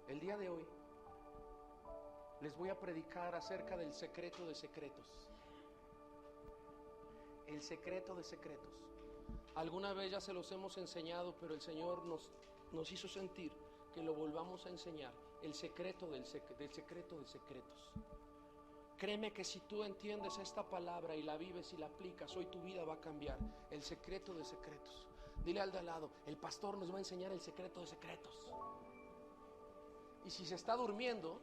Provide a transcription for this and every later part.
El día de hoy les voy a predicar acerca del secreto de secretos. El secreto de secretos. Alguna vez ya se los hemos enseñado, pero el Señor nos hizo sentir que lo volvamos a enseñar. El secreto del secreto de secretos. Créeme que si tú entiendes esta palabra y la vives y la aplicas, hoy tu vida va a cambiar. El secreto de secretos. Dile al de al lado, el pastor nos va a enseñar el secreto de secretos. Y si se está durmiendo,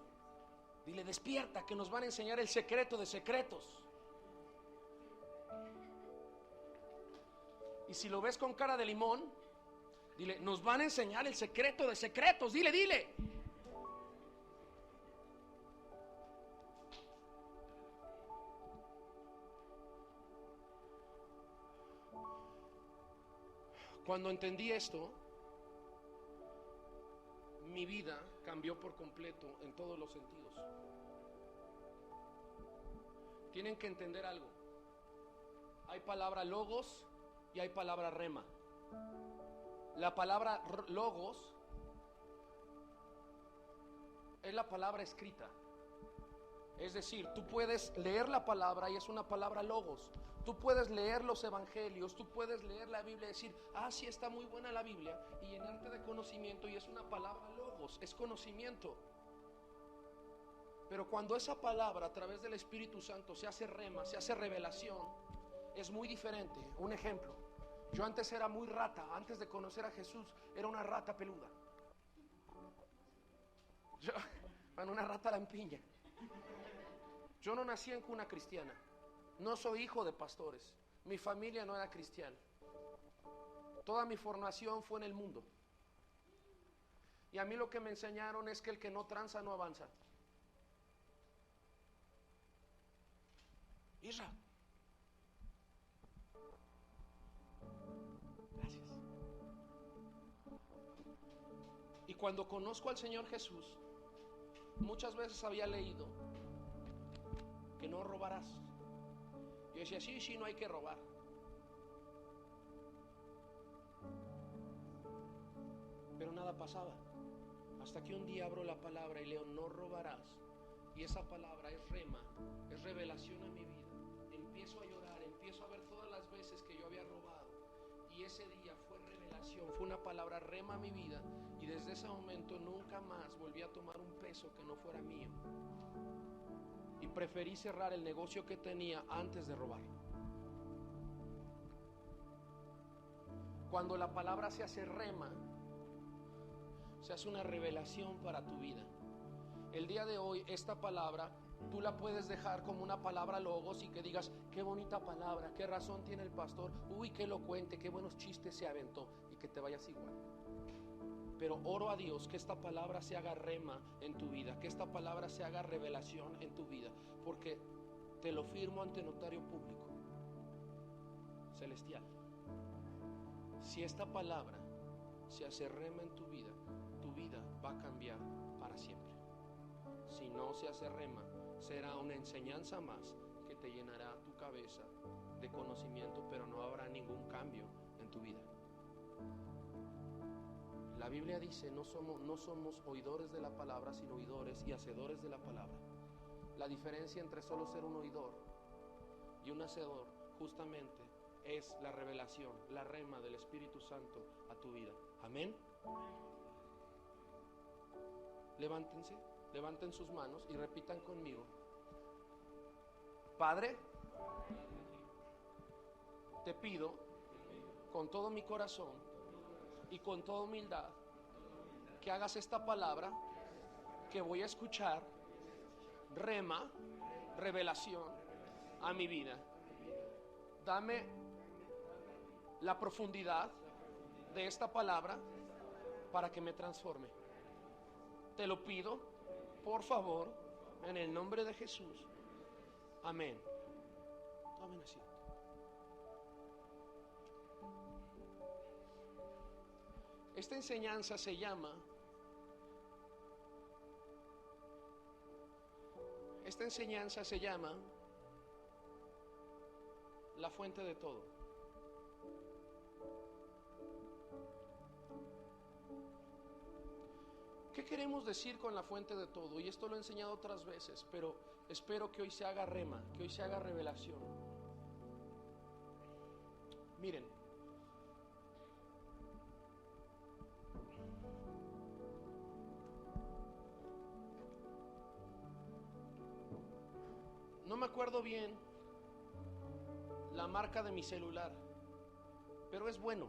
dile, despierta, que nos van a enseñar el secreto de secretos. Y si lo ves con cara de limón, dile, nos van a enseñar el secreto de secretos. Dile, dile. Cuando entendí esto, mi vida cambió por completo en todos los sentidos. Tienen que entender algo. Hay palabra logos y hay palabra rema. La palabra logos es la palabra escrita. Es decir, tú puedes leer la palabra y es una palabra logos. Tú puedes leer los evangelios, tú puedes leer la Biblia y decir, sí, está muy buena la Biblia, y llenarte de conocimiento, y es una palabra logos, es conocimiento. Pero cuando esa palabra a través del Espíritu Santo se hace rema, se hace revelación, es muy diferente. Un ejemplo, yo antes era muy rata, antes de conocer a Jesús era una rata peluda. Una rata lampiña. Yo no nací en cuna cristiana, no soy hijo de pastores, mi familia no era cristiana. Toda mi formación fue en el mundo. Y a mí lo que me enseñaron es que el que no tranza no avanza. Isra. Gracias. Y cuando conozco al Señor Jesús, muchas veces había leído que no robarás. Yo decía, sí, no hay que robar. Pero nada pasaba. Hasta que un día abro la palabra y leo, no robarás. Y esa palabra es rema, es revelación a mi vida. Empiezo a llorar, empiezo a ver todas las veces que yo había robado. Y ese día fue revelación, fue una palabra rema a mi vida. Y desde ese momento nunca más volví a tomar un peso que no fuera mío. Y preferí cerrar el negocio que tenía antes de robar. Cuando la palabra se hace rema, se hace una revelación para tu vida. El día de hoy esta palabra tú la puedes dejar como una palabra logos y que digas, qué bonita palabra, qué razón tiene el pastor, uy, qué elocuente, qué buenos chistes se aventó, y que te vayas igual. Pero oro a Dios que esta palabra se haga rema en tu vida, que esta palabra se haga revelación en tu vida, porque te lo firmo ante notario público celestial. Si esta palabra se hace rema en tu vida va a cambiar para siempre. Si no se hace rema, será una enseñanza más que te llenará tu cabeza de conocimiento, pero no habrá ningún cambio en tu vida. La Biblia dice, no somos oidores de la palabra, sino oidores y hacedores de la palabra. La diferencia entre solo ser un oidor y un hacedor justamente es la revelación, la rema del Espíritu Santo a tu vida. Amén. Levántense, levanten sus manos y repitan conmigo. Padre, te pido con todo mi corazón y con toda humildad que hagas esta palabra que voy a escuchar rema, revelación a mi vida. Dame la profundidad de esta palabra para que me transforme. Te lo pido, por favor, en el nombre de Jesús. Amén. Tomen asiento. Esta enseñanza se llama la fuente de todo. ¿Qué queremos decir con la fuente de todo? Y esto lo he enseñado otras veces, pero espero que hoy se haga rema, que hoy se haga revelación. Miren, no me acuerdo bien la marca de mi celular, pero es bueno.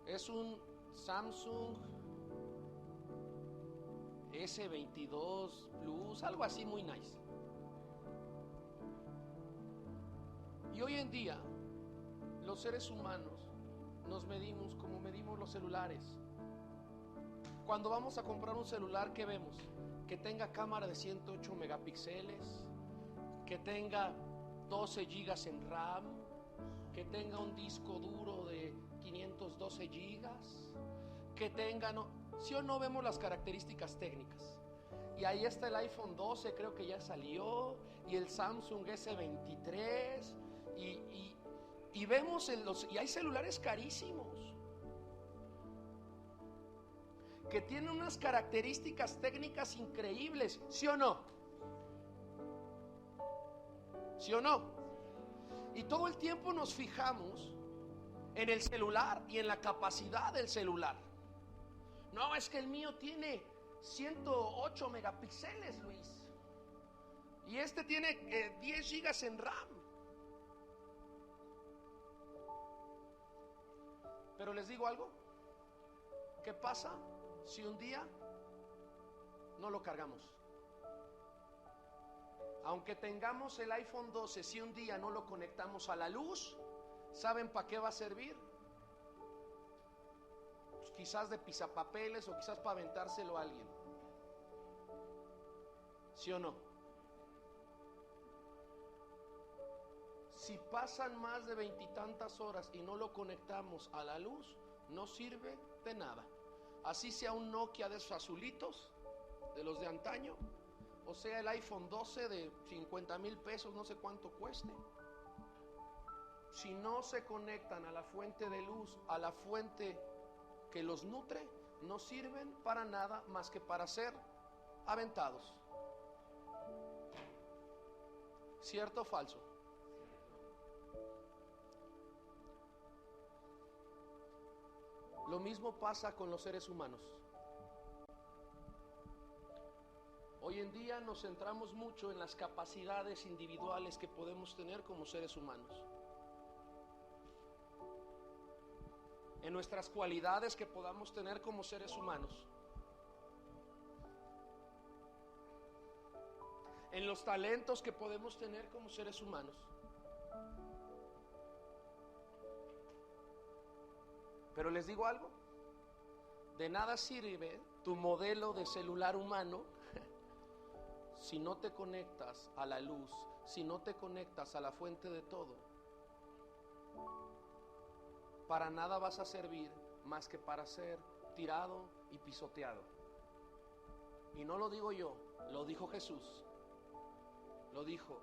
Es un Samsung S22 Plus, algo así muy nice. Y hoy en día, los seres humanos nos medimos como medimos los celulares. Cuando vamos a comprar un celular, ¿qué vemos? Que tenga cámara de 108 megapíxeles, que tenga 12 gigas en RAM, que tenga un disco duro de 512 gigas, que tenga, no, ¿sí o no vemos las características técnicas? Y ahí está el iPhone 12, creo que ya salió, y el Samsung S23, y vemos y hay celulares carísimos que tienen unas características técnicas increíbles, ¿sí o no? ¿Sí o no? Y todo el tiempo nos fijamos en el celular y en la capacidad del celular. No, es que el mío tiene 108 megapíxeles, Luis. Y este tiene 10 gigas en RAM. Pero les digo algo. ¿Qué pasa si un día no lo cargamos? Aunque tengamos el iPhone 12, si un día no lo conectamos a la luz, ¿saben para qué va a servir? Pues quizás de pisapapeles o quizás para aventárselo a alguien. ¿Sí o no? Si pasan más de 20 y tantas horas y no lo conectamos a la luz, no sirve de nada. Así sea un Nokia de esos azulitos, de los de antaño, o sea el iPhone 12 de 50,000 pesos, no sé cuánto cueste. Si no se conectan a la fuente de luz, a la fuente que los nutre, no sirven para nada más que para ser aventados. ¿Cierto o falso? Lo mismo pasa con los seres humanos. Hoy en día nos centramos mucho en las capacidades individuales que podemos tener como seres humanos, en nuestras cualidades que podamos tener como seres humanos, en los talentos que podemos tener como seres humanos. Pero les digo algo, de nada sirve tu modelo de celular humano si no te conectas a la luz, si no te conectas a la fuente de todo. Para nada vas a servir más que para ser tirado y pisoteado. Y no lo digo yo, lo dijo Jesús. Lo dijo,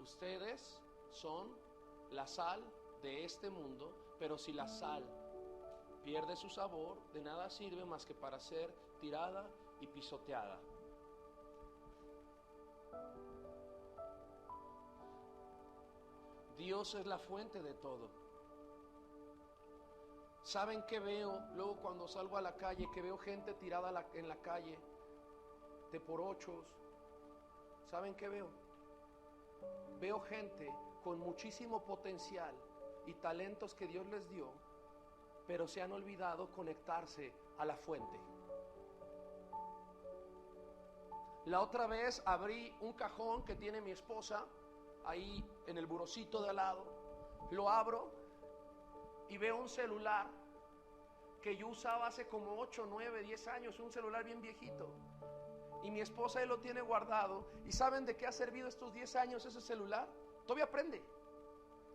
ustedes son la sal de este mundo, pero si la sal pierde su sabor, de nada sirve más que para ser tirada y pisoteada. Dios es la fuente de todo. ¿Saben qué veo? Luego cuando salgo a la calle, que veo gente tirada en la calle, de por ochos. ¿Saben qué veo? Veo gente con muchísimo potencial y talentos que Dios les dio, pero se han olvidado conectarse a la fuente. La otra vez abrí un cajón que tiene mi esposa ahí en el burocito de al lado. Lo abro y veo un celular que yo usaba hace como 8, 9, 10 años, un celular bien viejito. Y mi esposa ahí lo tiene guardado. ¿Y saben de qué ha servido estos 10 años ese celular? Todavía prende.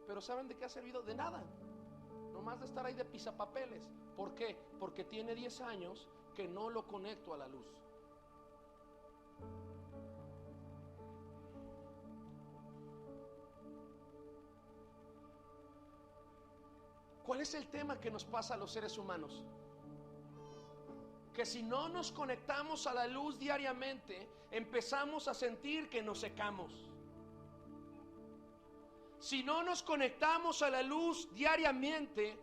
Pero ¿saben de qué ha servido? De nada. Nomás de estar ahí de pisapapeles. ¿Por qué? Porque tiene 10 años que no lo conecto a la luz. ¿Cuál es el tema que nos pasa a los seres humanos? que si no nos conectamos a la luz diariamente, empezamos a sentir que nos secamos. Si no nos conectamos a la luz diariamente,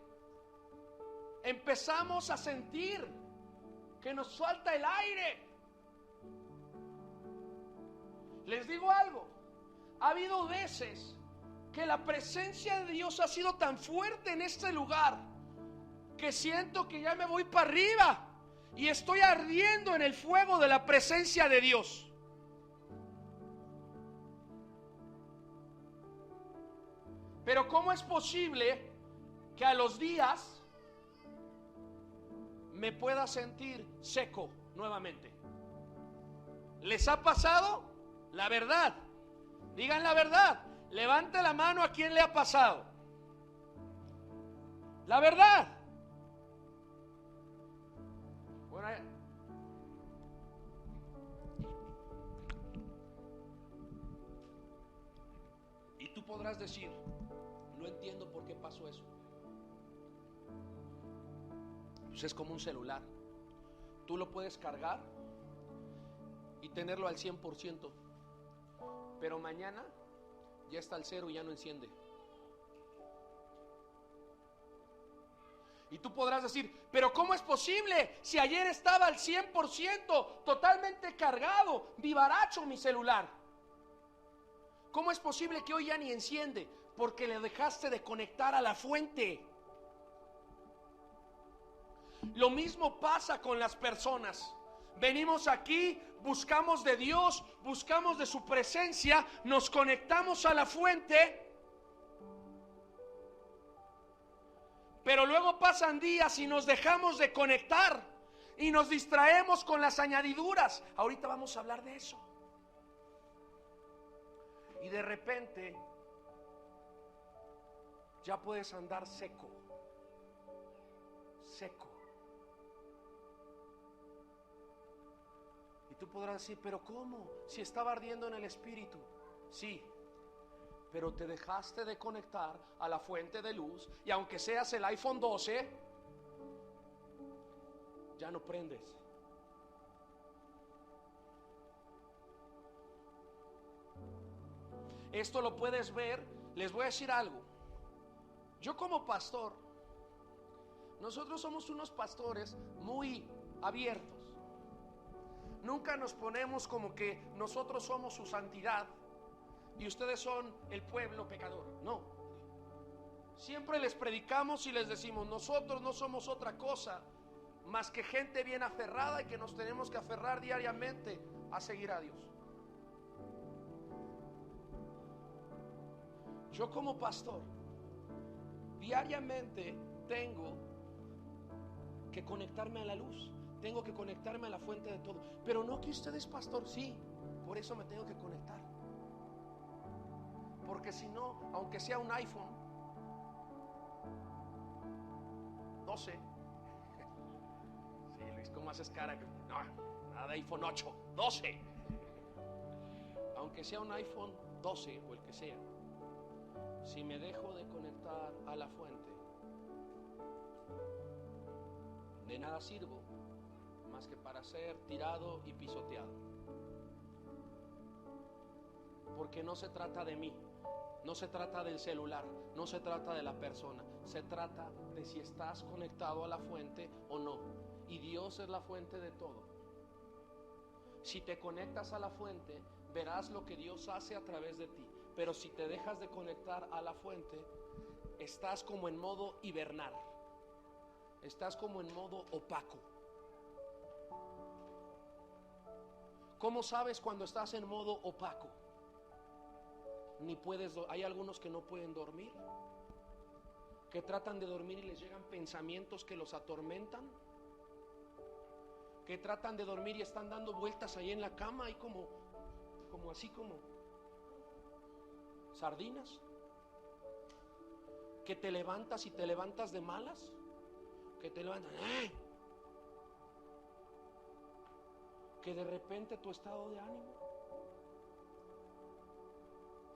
empezamos a sentir que nos falta el aire. Les digo algo, ha habido veces que la presencia de Dios ha sido tan fuerte en este lugar que siento que ya me voy para arriba y estoy ardiendo en el fuego de la presencia de Dios. Pero ¿cómo es posible que a los días me pueda sentir seco nuevamente? ¿Les ha pasado? La verdad, digan la verdad. Levante la mano a quien le ha pasado. La verdad. Bueno, y tú podrás decir, no entiendo por qué pasó eso. Pues es como un celular. Tú lo puedes cargar y tenerlo al 100%, pero mañana ya está al cero y ya no enciende. Y tú podrás decir, pero ¿cómo es posible si ayer estaba al 100%, totalmente cargado, vivaracho mi celular? ¿Cómo es posible que hoy ya ni enciende? Porque le dejaste de conectar a la fuente. Lo mismo pasa con las personas. Venimos aquí, buscamos de Dios, buscamos de su presencia, nos conectamos a la fuente, pero luego pasan días y nos dejamos de conectar y nos distraemos con las añadiduras. Ahorita vamos a hablar de eso. Y de repente ya puedes andar seco. Y tú podrás decir, pero ¿cómo? Si estaba ardiendo en el espíritu. Sí, pero te dejaste de conectar a la fuente de luz, y aunque seas el iPhone 12, ya no prendes. Esto lo puedes ver. Les voy a decir algo. Yo como pastor, nosotros somos unos pastores muy abiertos. Nunca nos ponemos como que nosotros somos su santidad y ustedes son el pueblo pecador. No. Siempre les predicamos y les decimos, nosotros no somos otra cosa más que gente bien aferrada y que nos tenemos que aferrar diariamente a seguir a Dios. Yo como pastor, diariamente tengo que conectarme a la luz. Tengo que conectarme a la fuente de todo. Pero no que usted es pastor, sí. Por eso me tengo que conectar. Porque si no, aunque sea un iPhone 12. Sí, Luis, ¿cómo haces cara? No, nada de iPhone 8, 12. Aunque sea un iPhone 12 o el que sea, si me dejo de conectar a la fuente, de nada sirvo más que para ser tirado y pisoteado. Porque no se trata de mí, no se trata del celular, no se trata de la persona, se trata de si estás conectado a la fuente o no. Y Dios es la fuente de todo. Si te conectas a la fuente, verás lo que Dios hace a través de ti. Pero si te dejas de conectar a la fuente, estás como en modo hibernal, estás como en modo opaco. ¿Cómo sabes cuando estás en modo opaco? Ni puedes, hay algunos que no pueden dormir, que tratan de dormir y les llegan pensamientos que los atormentan, que tratan de dormir y están dando vueltas ahí en la cama y como así como sardinas, que te levantas y te levantas de malas, que te levantas, que de repente tu estado de ánimo,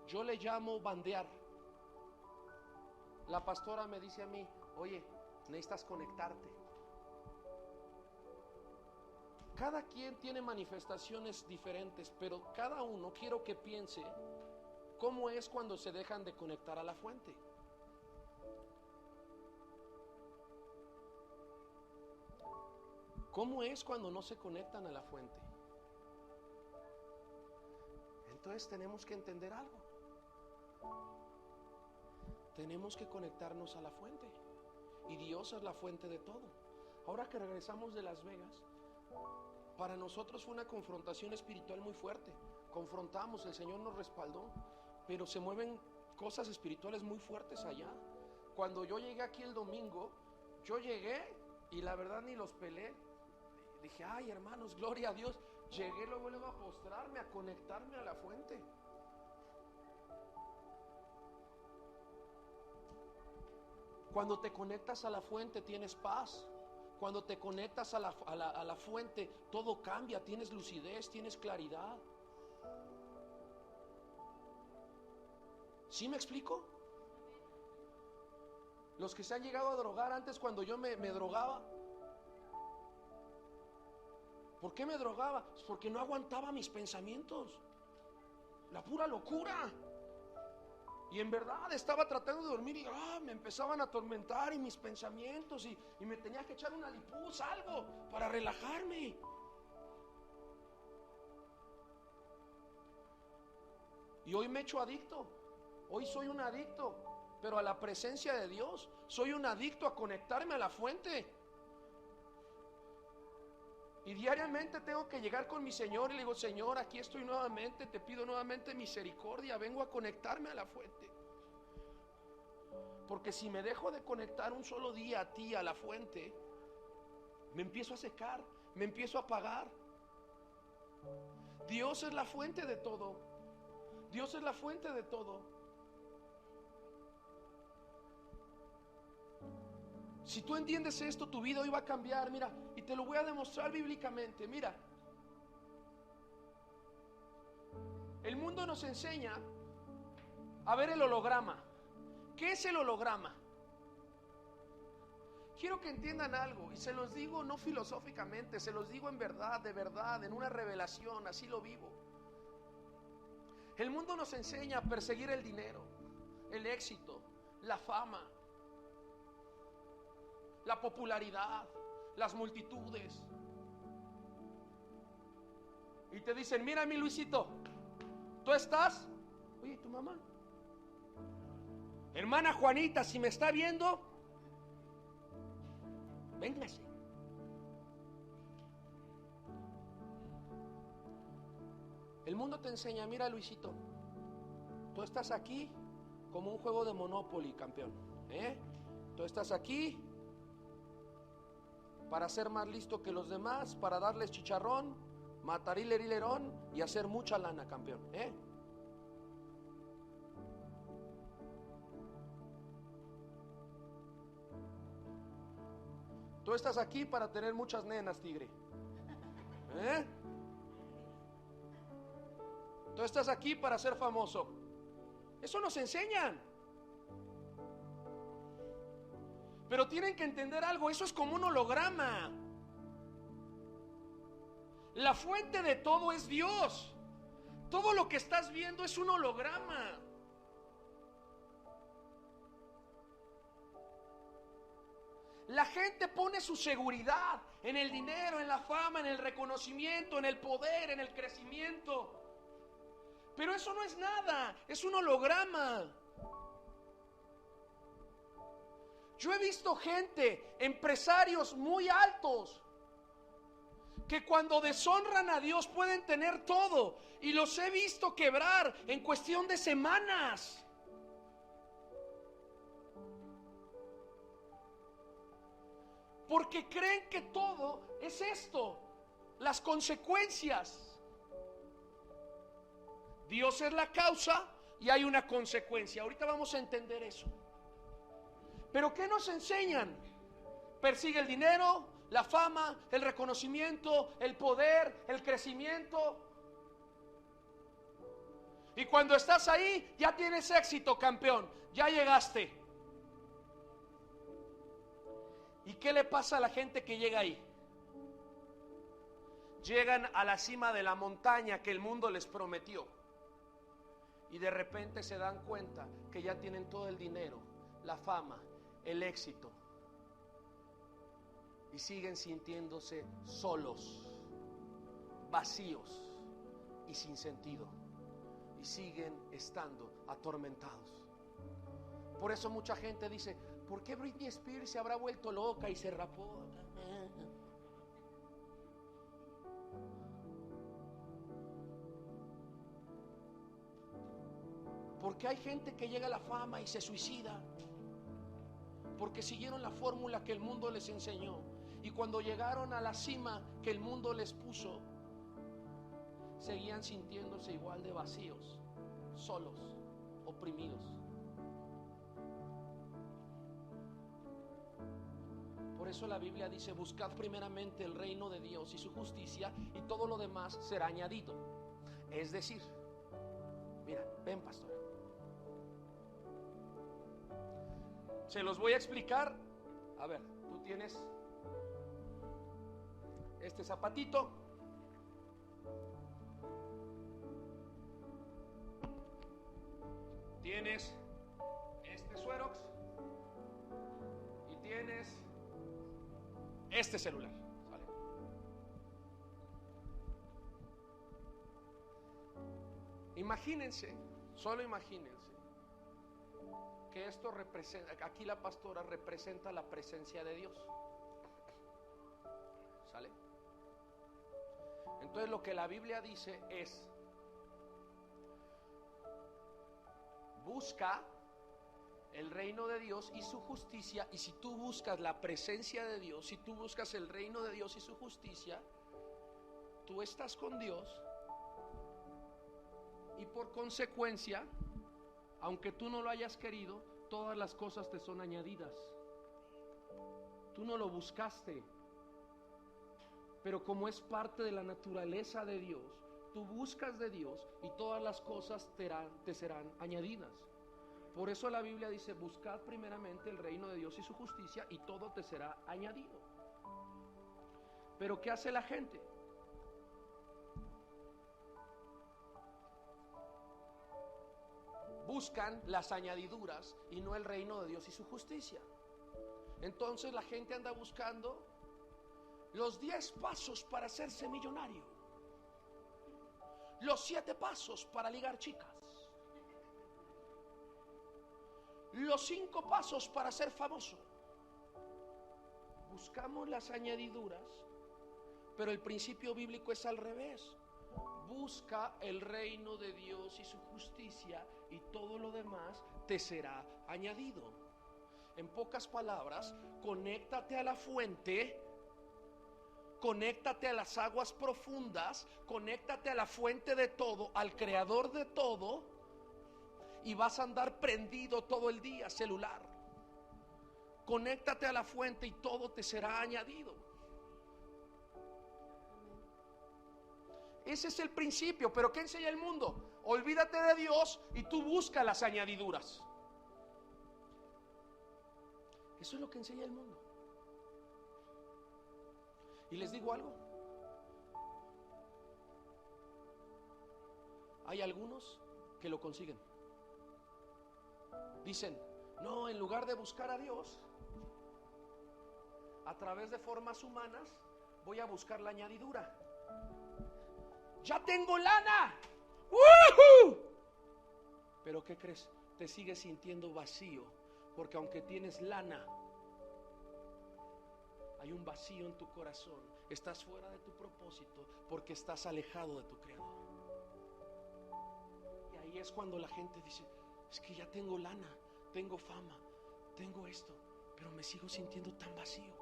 yo le llamo bandear. La pastora me dice a mí, oye, necesitas conectarte. Cada quien tiene manifestaciones diferentes, pero cada uno quiero que piense cómo es cuando se dejan de conectar a la fuente. ¿Cómo es cuando no se conectan a la fuente? Entonces tenemos que entender algo. Tenemos que conectarnos a la fuente. Y Dios es la fuente de todo. Ahora que regresamos de Las Vegas, para nosotros fue una confrontación espiritual muy fuerte. Confrontamos, el Señor nos respaldó, pero se mueven cosas espirituales muy fuertes allá. Cuando yo llegué aquí el domingo, yo llegué y la verdad ni los pelé. Dije, ay hermanos, gloria a Dios. Llegué luego a postrarme, a conectarme a la fuente. Cuando te conectas a la fuente tienes paz. Cuando te conectas a la fuente, todo cambia, tienes lucidez, tienes claridad. ¿Sí me explico? Los que se han llegado a drogar antes, cuando yo me drogaba, ¿por qué me drogaba? Pues porque no aguantaba mis pensamientos, la pura locura. Y en verdad estaba tratando de dormir y me empezaban a atormentar y mis pensamientos y me tenía que echar una lipuz, algo para relajarme. Y hoy me he hecho adicto. Hoy soy un adicto, pero a la presencia de Dios. Soy un adicto a conectarme a la fuente. Y diariamente tengo que llegar con mi Señor y le digo, Señor, aquí estoy nuevamente, te pido nuevamente misericordia, vengo a conectarme a la fuente. Porque si me dejo de conectar un solo día a ti, a la fuente, me empiezo a secar, me empiezo a apagar. Dios es la fuente de todo. Dios es la fuente de todo. Si tú entiendes esto, tu vida hoy va a cambiar, mira, y te lo voy a demostrar bíblicamente, mira. El mundo nos enseña a ver el holograma. ¿Qué es el holograma? Quiero que entiendan algo, y se los digo no filosóficamente, se los digo en verdad, de verdad, en una revelación, así lo vivo. El mundo nos enseña a perseguir el dinero, el éxito, la fama, la popularidad, las multitudes. Y te dicen, mira mi Luisito, ¿tú estás? Oye, ¿tu mamá? Hermana Juanita, si me está viendo, véngase. El mundo te enseña, mira Luisito, tú estás aquí como un juego de Monopoly, campeón. Tú estás aquí para ser más listo que los demás, para darles chicharrón, matarilerón y hacer mucha lana, campeón. Tú estás aquí para tener muchas nenas, tigre. Tú estás aquí para ser famoso. Eso nos enseñan. Pero tienen que entender algo, eso es como un holograma. La fuente de todo es Dios. Todo lo que estás viendo es un holograma. La gente pone su seguridad en el dinero, en la fama, en el reconocimiento, en el poder, en el crecimiento. Pero eso no es nada, es un holograma. Yo he visto gente, empresarios muy altos, que cuando deshonran a Dios pueden tener todo, y los he visto quebrar en cuestión de semanas. Porque creen que todo es esto, las consecuencias. Dios es la causa y hay una consecuencia. Ahorita vamos a entender eso. Pero ¿qué nos enseñan? Persigue el dinero, la fama, el reconocimiento, el poder, el crecimiento. Y cuando estás ahí, ya tienes éxito, campeón. Ya llegaste. ¿Y qué le pasa a la gente que llega ahí? Llegan a la cima de la montaña que el mundo les prometió. Y de repente se dan cuenta que ya tienen todo el dinero, la fama, el éxito. Y siguen sintiéndose solos, vacíos y sin sentido. Y siguen estando atormentados. Por eso mucha gente dice: ¿por qué Britney Spears se habrá vuelto loca y se rapó? Porque hay gente que llega a la fama y se suicida, porque siguieron la fórmula que el mundo les enseñó. Y cuando llegaron a la cima que el mundo les puso, seguían sintiéndose igual de vacíos, solos, oprimidos. Por eso la Biblia dice: buscad primeramente el reino de Dios y su justicia, y todo lo demás será añadido. Es decir, mira, ven, pastora, se los voy a explicar. A ver, tú tienes este zapatito, tienes este Suerox y tienes este celular, ¿vale? Imagínense, solo imagínense que esto representa, aquí la pastora representa la presencia de Dios, ¿sale? Entonces lo que la Biblia dice es: busca el reino de Dios y su justicia. Y si tú buscas la presencia de Dios, si tú buscas el reino de Dios y su justicia, tú estás con Dios, y por consecuencia, aunque tú no lo hayas querido, todas las cosas te son añadidas. Tú no lo buscaste, pero como es parte de la naturaleza de Dios, tú buscas de Dios y todas las cosas te serán añadidas. Por eso la Biblia dice: buscad primeramente el reino de Dios y su justicia, y todo te será añadido. Pero ¿qué hace la gente? Buscan las añadiduras y no el reino de Dios y su justicia. Entonces la gente anda buscando los 10 pasos para hacerse millonario, los 7 pasos para ligar chicas, los 5 pasos para ser famoso. Buscamos las añadiduras, pero el principio bíblico es al revés. Busca el reino de Dios y su justicia, y todo lo demás te será añadido. En pocas palabras, conéctate a la fuente, conéctate a las aguas profundas, conéctate a la fuente de todo, al creador de todo, y vas a andar prendido todo el día, celular. Conéctate a la fuente y todo te será añadido. Ese es el principio. Pero ¿qué enseña el mundo? Olvídate de Dios y tú busca las añadiduras. Eso es lo que enseña el mundo. Y les digo algo: hay algunos que lo consiguen. Dicen: no, en lugar de buscar a Dios a través de formas humanas, voy a buscar la añadidura. Ya tengo lana. ¡Woohoo! Pero ¿qué crees? Te sigues sintiendo vacío, porque aunque tienes lana, hay un vacío en tu corazón. Estás fuera de tu propósito porque estás alejado de tu Creador. Y ahí es cuando la gente dice: es que ya tengo lana, tengo fama, tengo esto, pero me sigo sintiendo tan vacío.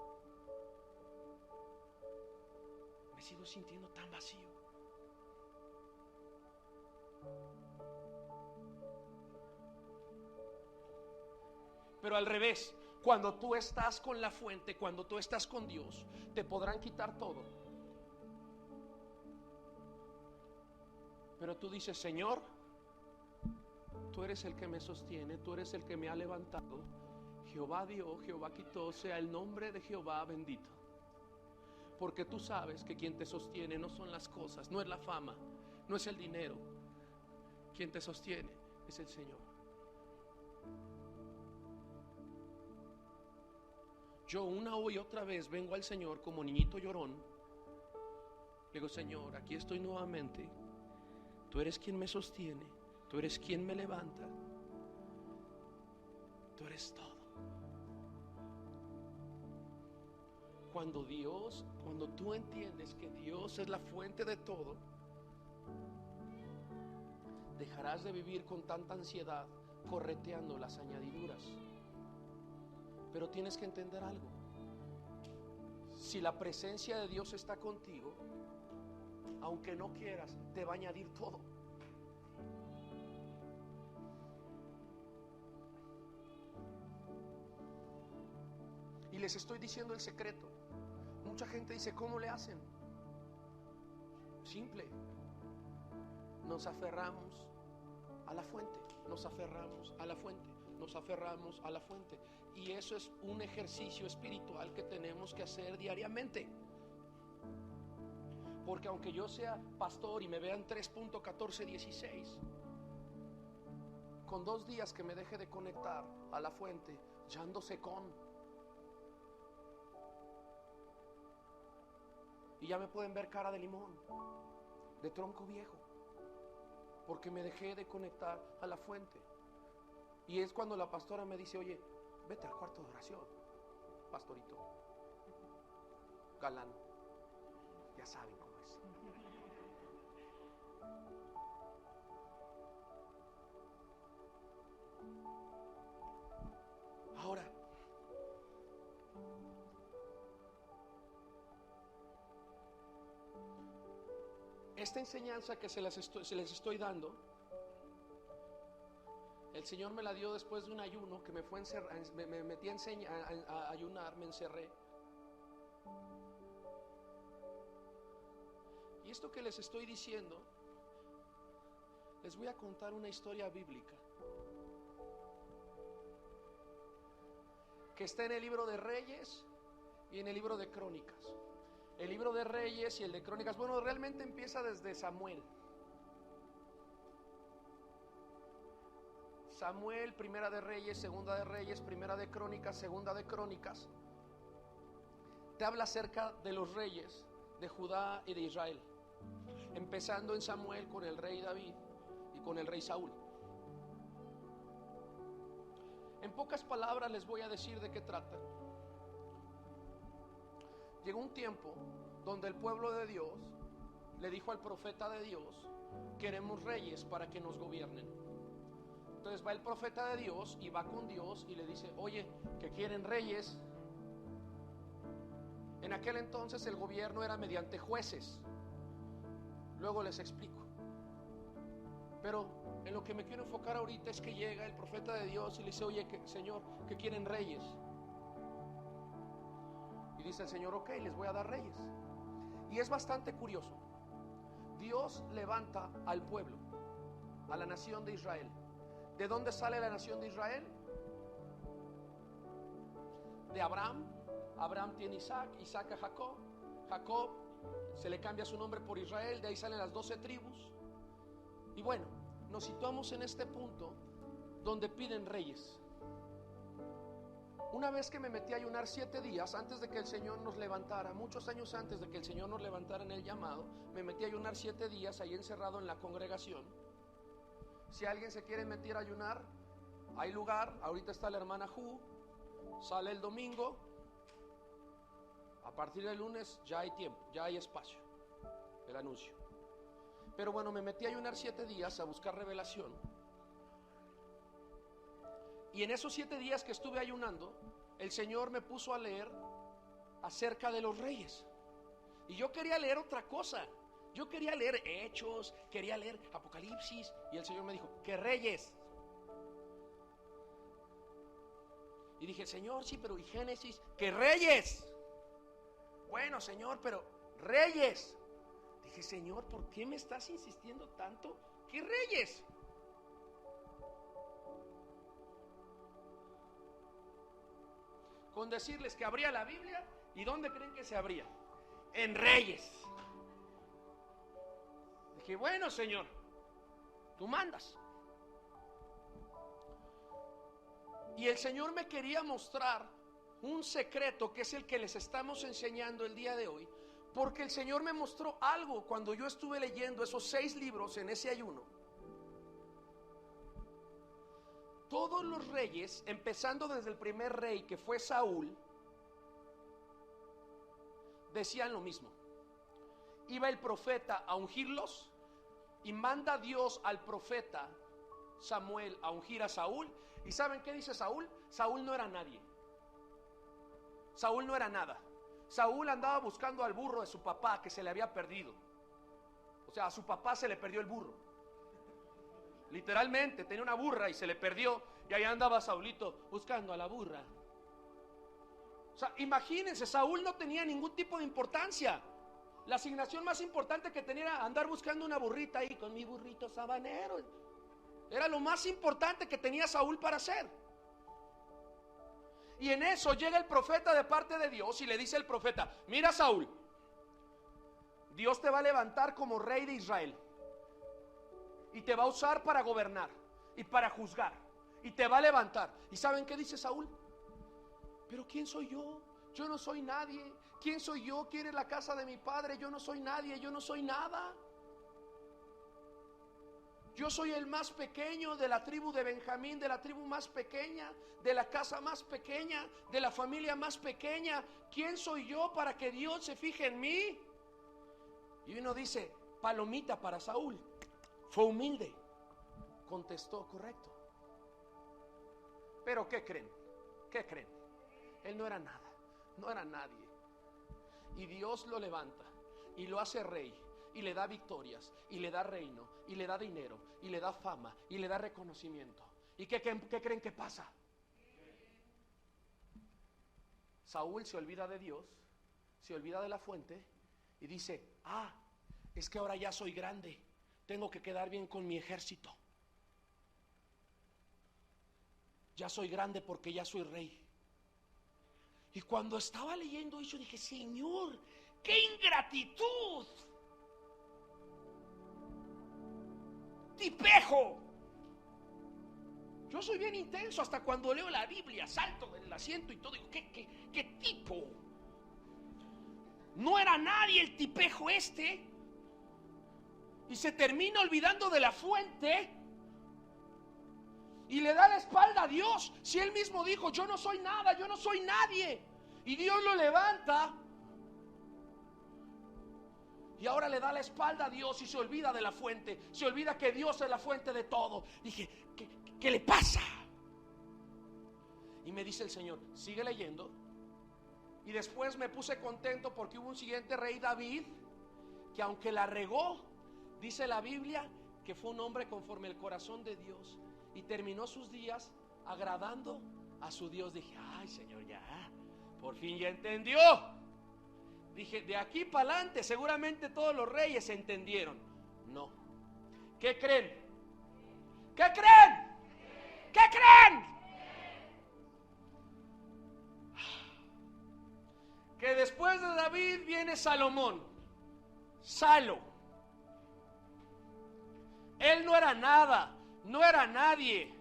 Me sigo sintiendo tan vacío. Pero al revés, cuando tú estás con la fuente, cuando tú estás con Dios, te podrán quitar todo, pero tú dices: Señor, tú eres el que me sostiene, tú eres el que me ha levantado. Jehová dio, Jehová quitó, sea el nombre de Jehová bendito. Porque tú sabes que quien te sostiene no son las cosas, no es la fama, no es el dinero. Quien te sostiene es el Señor. Yo una y otra vez vengo al Señor como niñito llorón. Le digo, Señor, aquí estoy nuevamente. Tú eres quien me sostiene, tú eres quien me levanta, tú eres todo. Cuando tú entiendes que Dios es la fuente de todo, dejarás de vivir con tanta ansiedad correteando las añadiduras. Pero tienes que entender algo: si la presencia de Dios está contigo, aunque no quieras, te va a añadir todo. Y les estoy diciendo el secreto. Mucha gente dice, ¿cómo le hacen? Simple. Nos aferramos a la fuente, nos aferramos a la fuente, nos aferramos a la fuente. Y eso es un ejercicio espiritual que tenemos que hacer diariamente. Porque aunque yo sea pastor y me vean 3.1416, con 2 días que me deje de conectar a la fuente, ya ando secón. Y ya me pueden ver cara de limón, de tronco viejo, porque me dejé de conectar a la fuente. Y es cuando la pastora me dice, oye, vete al cuarto de oración, pastorito, galán, ya saben cómo es. Ahora, esta enseñanza que se les estoy dando, el Señor me la dio después de un ayuno que me fue me metí a ayunar, me encerré. Y esto que les estoy diciendo, les voy a contar una historia bíblica que está en el libro de Reyes y en el libro de Crónicas. El libro de Reyes y el de Crónicas, bueno, realmente empieza desde Samuel. Samuel, primera de Reyes, segunda de Reyes, primera de Crónicas, segunda de Crónicas. Te habla acerca de los reyes de Judá y de Israel. Empezando en Samuel con el rey David y con el rey Saúl. En pocas palabras les voy a decir de qué trata. Llegó un tiempo donde el pueblo de Dios le dijo al profeta de Dios, queremos reyes para que nos gobiernen. Entonces va el profeta de Dios y va con Dios y le dice, oye, que quieren reyes. En aquel entonces el gobierno era mediante jueces. Luego les explico. Pero en lo que me quiero enfocar ahorita es que llega el profeta de Dios y le dice, oye, Señor, que quieren reyes. Y dice el Señor, ok, les voy a dar reyes. Y es bastante curioso. Dios levanta al pueblo, a la nación de Israel. ¿De dónde sale la nación de Israel? De Abraham. Abraham tiene Isaac, Isaac a Jacob. Jacob se le cambia su nombre por Israel, de ahí salen las 12 tribus. Y bueno, nos situamos en este punto donde piden reyes. Una vez que me metí a ayunar 7 días antes de que el Señor nos levantara, muchos años antes de que el Señor nos levantara en el llamado, me metí a ayunar 7 días ahí encerrado en la congregación. Si alguien se quiere meter a ayunar, hay lugar. Ahorita está la hermana Ju, sale el domingo. A partir del lunes ya hay tiempo, ya hay espacio, el anuncio. Pero bueno, me metí a ayunar 7 días a buscar revelación. Y en esos 7 días que estuve ayunando, el Señor me puso a leer acerca de los reyes. Y yo quería leer otra cosa. Yo quería leer Hechos, quería leer Apocalipsis. Y el Señor me dijo, ¿qué reyes? Y dije, Señor, sí, pero ¿y Génesis? ¿Qué reyes? Bueno, Señor, pero reyes. Dije, Señor, ¿por qué me estás insistiendo tanto? ¿Qué reyes? Con decirles que abría la Biblia, ¿y dónde creen que se abría? en reyes. Dije, bueno, Señor, tú mandas. Y el Señor me quería mostrar un secreto que es el que les estamos enseñando el día de hoy, porque el Señor me mostró algo cuando yo estuve leyendo esos 6 libros en ese ayuno. Todos los reyes, empezando desde el primer rey que fue Saúl, decían lo mismo. Iba el profeta a ungirlos y manda Dios al profeta Samuel a ungir a Saúl. ¿Y saben qué dice Saúl? Saúl no era nadie. Saúl no era nada. Saúl andaba buscando al burro de su papá que se le había perdido. O sea, a su papá se le perdió el burro. Literalmente, tenía una burra y se le perdió. Y ahí andaba Saulito buscando a la burra. O sea, imagínense, Saúl no tenía ningún tipo de importancia. La asignación más importante que tenía era andar buscando una burrita ahí con mi burrito sabanero. Era lo más importante que tenía Saúl para hacer. Y en eso llega el profeta de parte de Dios y le dice el profeta: mira, Saúl, Dios te va a levantar como rey de Israel y te va a usar para gobernar y para juzgar y te va a levantar. ¿Y saben qué dice Saúl? Pero ¿quién soy yo? Yo no soy nadie. ¿Quién soy yo? ¿Quién es la casa de mi padre? Yo no soy nadie, yo no soy nada. Yo soy el más pequeño de la tribu de Benjamín, de la tribu más pequeña, de la casa más pequeña, de la familia más pequeña. ¿Quién soy yo para que Dios se fije en mí? Y uno dice, palomita para Saúl. Fue humilde. Contestó correcto. Pero ¿qué creen? ¿Qué creen? Él no era nada, no era nadie. Y Dios lo levanta y lo hace rey. Y le da victorias, y le da reino, y le da dinero, y le da fama, y le da reconocimiento. ¿Y qué creen que pasa? Saúl se olvida de Dios, se olvida de la fuente, y dice, es que ahora ya soy grande, tengo que quedar bien con mi ejército. Ya soy grande porque ya soy rey. Y cuando estaba leyendo eso dije, Señor, qué ingratitud. Tipejo. Yo soy bien intenso hasta cuando leo la Biblia, salto del asiento y todo, digo, ¿qué tipo? No era nadie el tipejo este. Y se termina olvidando de la fuente y le da la espalda a Dios. Si él mismo dijo, yo no soy nada, yo no soy nadie. Y Dios lo levanta. Y ahora le da la espalda a Dios y se olvida de la fuente. Se olvida que Dios es la fuente de todo. Dije, ¿qué le pasa? Y me dice el Señor, sigue leyendo. Y después me puse contento porque hubo un siguiente rey, David, que aunque la regó, dice la Biblia, que fue un hombre conforme el corazón de Dios. Y terminó sus días agradando a su Dios. Dije, ay, Señor, ya, por fin ya entendió. Dije, de aquí para adelante seguramente todos los reyes entendieron. No. ¿Qué creen? ¿Qué creen? ¿Qué creen? Que después de David viene Salomón. Salo. Él no era nada, no era nadie.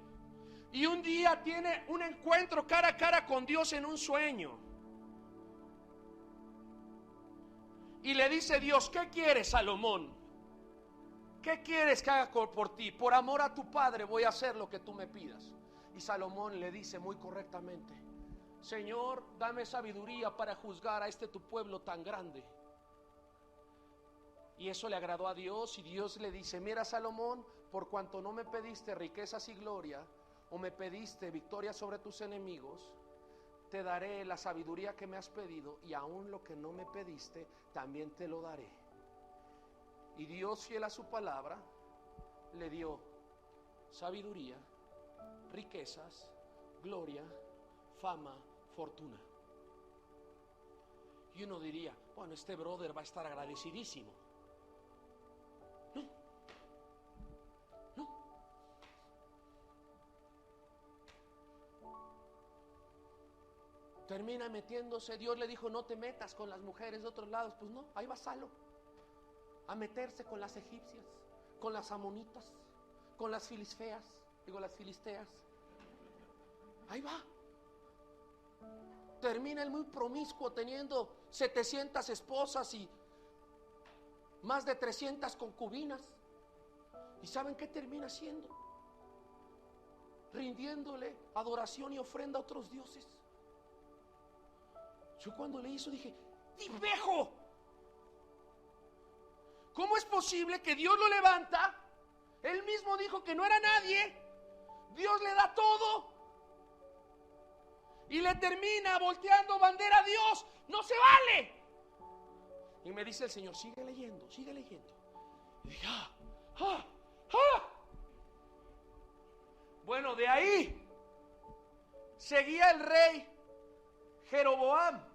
Y un día tiene un encuentro cara a cara con Dios en un sueño. Y le dice Dios, ¿qué quieres, Salomón? ¿Qué quieres que haga por ti? Por amor a tu padre voy a hacer lo que tú me pidas. Y Salomón le dice muy correctamente, Señor, dame sabiduría para juzgar a tu pueblo tan grande. Y eso le agradó a Dios y Dios le dice, mira, Salomón, por cuanto no me pediste riquezas y gloria, o me pediste victoria sobre tus enemigos, te daré la sabiduría que me has pedido, y aún lo que no me pediste también te lo daré. Y Dios, fiel a su palabra, le dio sabiduría, riquezas, gloria, fama, fortuna. Y uno diría, bueno, este brother va a estar agradecidísimo. No. Termina metiéndose. Dios le dijo: no te metas con las mujeres de otros lados. Pues no, ahí va Salo a meterse con las egipcias, con las amonitas, con las filisteas. Ahí va. Termina el muy promiscuo, teniendo 700 esposas y más de 300 concubinas. ¿Y saben qué termina haciendo? Rindiéndole adoración y ofrenda a otros dioses. Yo cuando le hizo dije: ¡tipejo! ¿Cómo es posible que Dios lo levanta? Él mismo dijo que no era nadie. Dios le da todo y le termina volteando bandera a Dios. ¡No se vale! Y me dice el Señor: sigue leyendo, sigue leyendo. Y dije: Bueno, de ahí seguía el rey Jeroboam.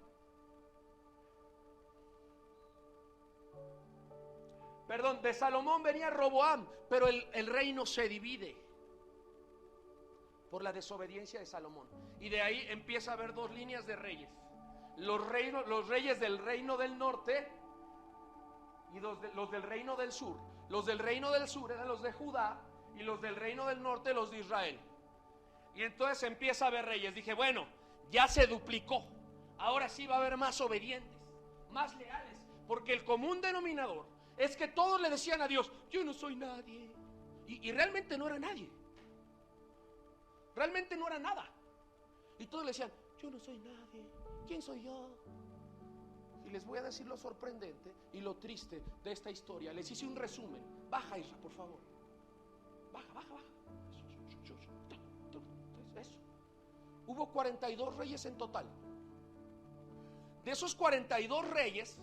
Perdón, de Salomón venía Roboam, pero el reino se divide por la desobediencia de Salomón. Y de ahí empieza a haber dos líneas de reyes: los reyes del reino del norte y los del reino del sur. Los del reino del sur eran los de Judá, y los del reino del norte los de Israel. Y entonces empieza a haber reyes. Dije: bueno, ya se duplicó. Ahora sí va a haber más obedientes, más leales, porque el común denominador es que todos le decían a Dios: yo no soy nadie. Y realmente no era nadie. Realmente no era nada. Y todos le decían: yo no soy nadie. ¿Quién soy yo? Y les voy a decir lo sorprendente y lo triste de esta historia. Les hice un resumen. Baja, Isra, por favor. Baja. Eso. Hubo 42 reyes en total. De esos 42 reyes,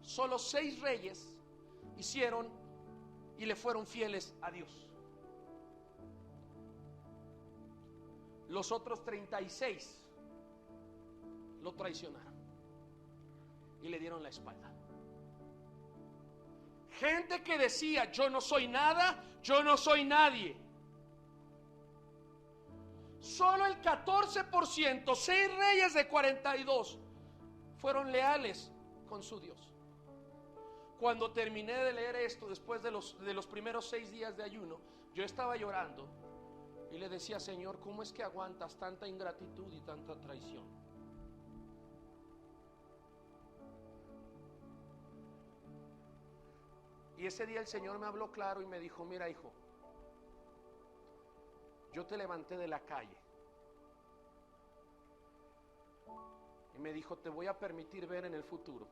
solo 6 reyes hicieron y le fueron fieles a Dios. Los otros 36 lo traicionaron y le dieron la espalda. Gente que decía: yo no soy nada, yo no soy nadie. Solo el 14%, 6 reyes de 42, fueron leales con su Dios. Cuando terminé de leer esto, después de los primeros 6 días de ayuno, yo estaba llorando y le decía: Señor, ¿cómo es que aguantas tanta ingratitud y tanta traición? Y ese día el Señor me habló claro y me dijo: mira, hijo, yo te levanté de la calle. Y me dijo: te voy a permitir ver en el futuro.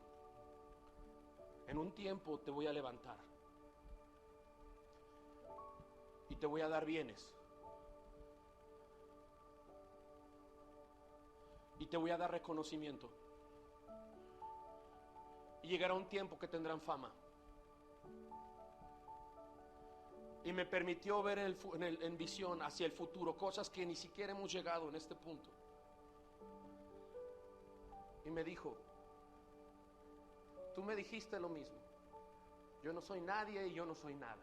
En un tiempo te voy a levantar y te voy a dar bienes y te voy a dar reconocimiento, y llegará un tiempo que tendrán fama. Y me permitió ver en visión hacia el futuro, cosas que ni siquiera hemos llegado en este punto. Y me dijo: tú me dijiste lo mismo, yo no soy nadie y yo no soy nada.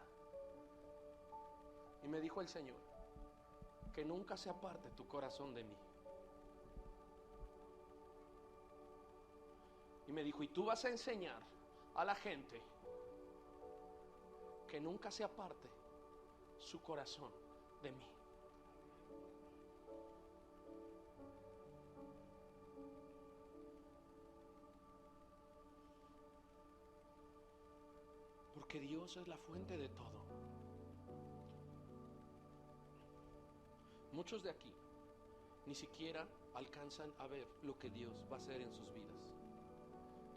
Y me dijo el Señor: que nunca se aparte tu corazón de mí. Y me dijo: y tú vas a enseñar a la gente que nunca se aparte su corazón de mí. Porque Dios es la fuente de todo. Muchos de aquí ni siquiera alcanzan a ver lo que Dios va a hacer en sus vidas.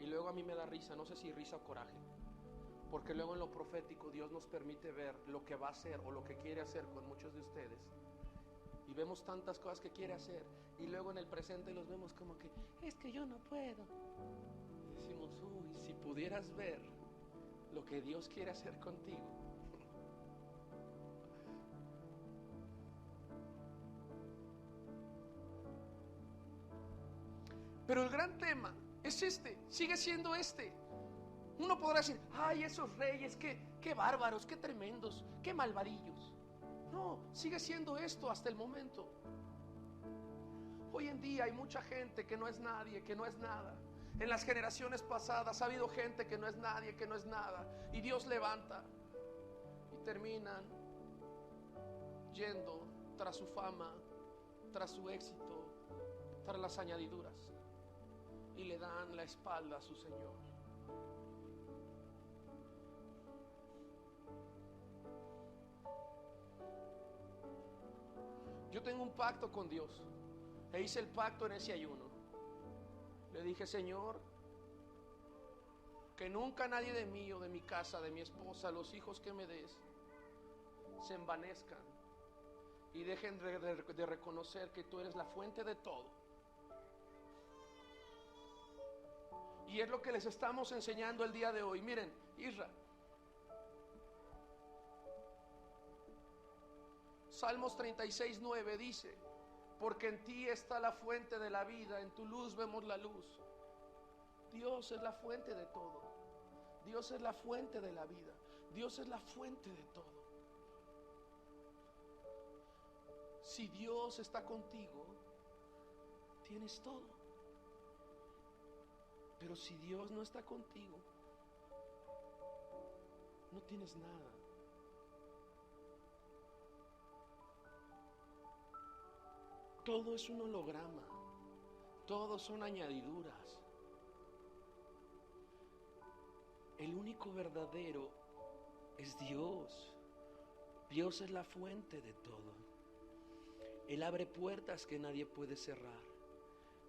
Y luego a mí me da risa, no sé si risa o coraje, porque luego en lo profético Dios nos permite ver lo que va a hacer o lo que quiere hacer con muchos de ustedes. Y vemos tantas cosas que quiere hacer, y luego en el presente los vemos como que es que yo no puedo. Y decimos: uy, si pudieras ver lo que Dios quiere hacer contigo. Pero el gran tema es sigue siendo este. Uno podrá decir: ay, esos reyes, qué bárbaros, qué tremendos, qué malvadillos. No, sigue siendo esto hasta el momento. Hoy en día hay mucha gente que no es nadie, que no es nada. En las generaciones pasadas ha habido gente que no es nadie, que no es nada. Y Dios levanta y terminan yendo tras su fama, tras su éxito, tras las añadiduras. Y le dan la espalda a su Señor. Yo tengo un pacto con Dios. E hice el pacto en ese ayuno. Le dije: Señor, que nunca nadie de mí o de mi casa, de mi esposa, los hijos que me des, se envanezcan y dejen de reconocer que tú eres la fuente de todo. Y es lo que les estamos enseñando el día de hoy. Miren, Isra, Salmos 36:9 dice: porque en ti está la fuente de la vida, en tu luz vemos la luz. Dios es la fuente de todo. Dios es la fuente de la vida. Dios es la fuente de todo. Si Dios está contigo, tienes todo. Pero si Dios no está contigo, no tienes nada. Todo es un holograma. Todo son añadiduras. El único verdadero es Dios. Dios es la fuente de todo. Él abre puertas que nadie puede cerrar.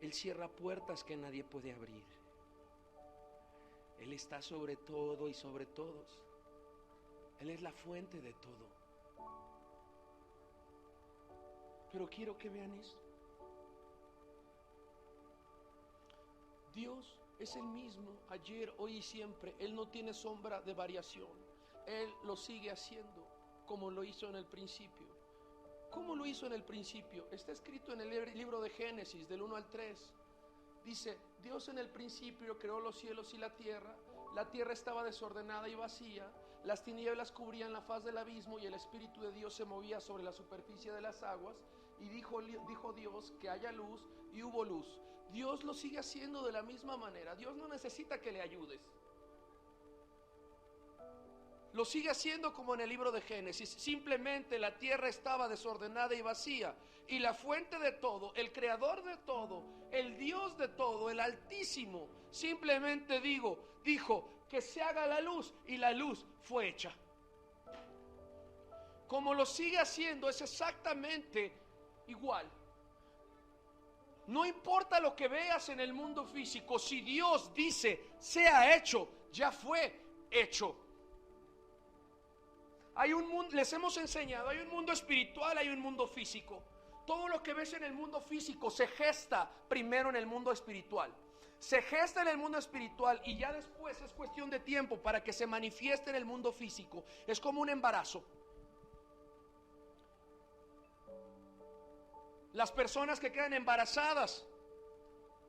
Él cierra puertas que nadie puede abrir. Él está sobre todo y sobre todos. Él es la fuente de todo. Pero quiero que vean esto. Dios es el mismo ayer, hoy y siempre. Él no tiene sombra de variación. Él lo sigue haciendo como lo hizo en el principio. ¿Cómo lo hizo en el principio? Está escrito en el libro de Génesis, del 1 al 3. Dice: Dios en el principio creó los cielos y la tierra. La tierra estaba desordenada y vacía. Las tinieblas cubrían la faz del abismo y el Espíritu de Dios se movía sobre la superficie de las aguas. Y dijo Dios: que haya luz, y hubo luz. Dios lo sigue haciendo de la misma manera. Dios no necesita que le ayudes. Lo sigue haciendo como en el libro de Génesis. Simplemente la tierra estaba desordenada y vacía. Y la fuente de todo, el creador de todo, el Dios de todo, el Altísimo, simplemente dijo que se haga la luz, y la luz fue hecha. Como lo sigue haciendo es exactamente igual. No importa lo que veas en el mundo físico, si Dios dice sea hecho, ya fue hecho. Hay un mundo, les hemos enseñado, hay un mundo espiritual, hay un mundo físico. Todo lo que ves en el mundo físico se gesta primero en el mundo espiritual. Se gesta en el mundo espiritual y ya después es cuestión de tiempo para que se manifieste en el mundo físico. Es como un embarazo. Las personas que quedan embarazadas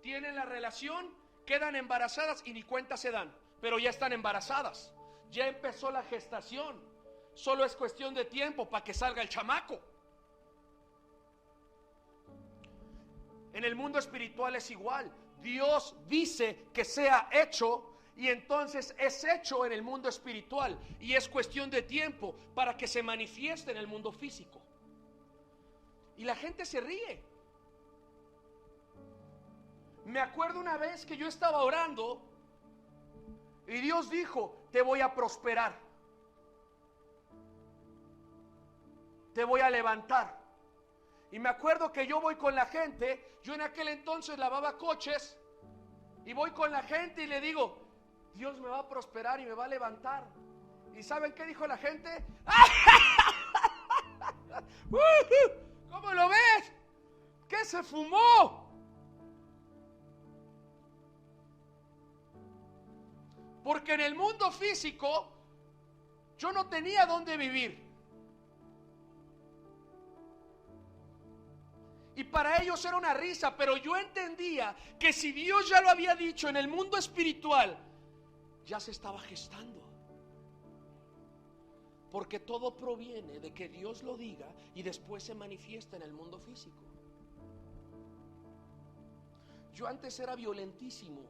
tienen la relación, quedan embarazadas y ni cuenta se dan, pero ya están embarazadas. Ya empezó la gestación. Solo es cuestión de tiempo para que salga el chamaco. En el mundo espiritual es igual. Dios dice que sea hecho y entonces es hecho en el mundo espiritual, y es cuestión de tiempo para que se manifieste en el mundo físico. Y la gente se ríe. Me acuerdo una vez que yo estaba orando y Dios dijo: te voy a prosperar, te voy a levantar. Y me acuerdo que yo voy con la gente. Yo en aquel entonces lavaba coches, y voy con la gente y le digo: Dios me va a prosperar y me va a levantar. ¿Y saben qué dijo la gente? ¿Cómo lo ves? ¿Qué se fumó? Porque en el mundo físico yo no tenía dónde vivir. Y para ellos era una risa, pero yo entendía que si Dios ya lo había dicho en el mundo espiritual, ya se estaba gestando. Porque todo proviene de que Dios lo diga y después se manifiesta en el mundo físico. Yo antes era violentísimo.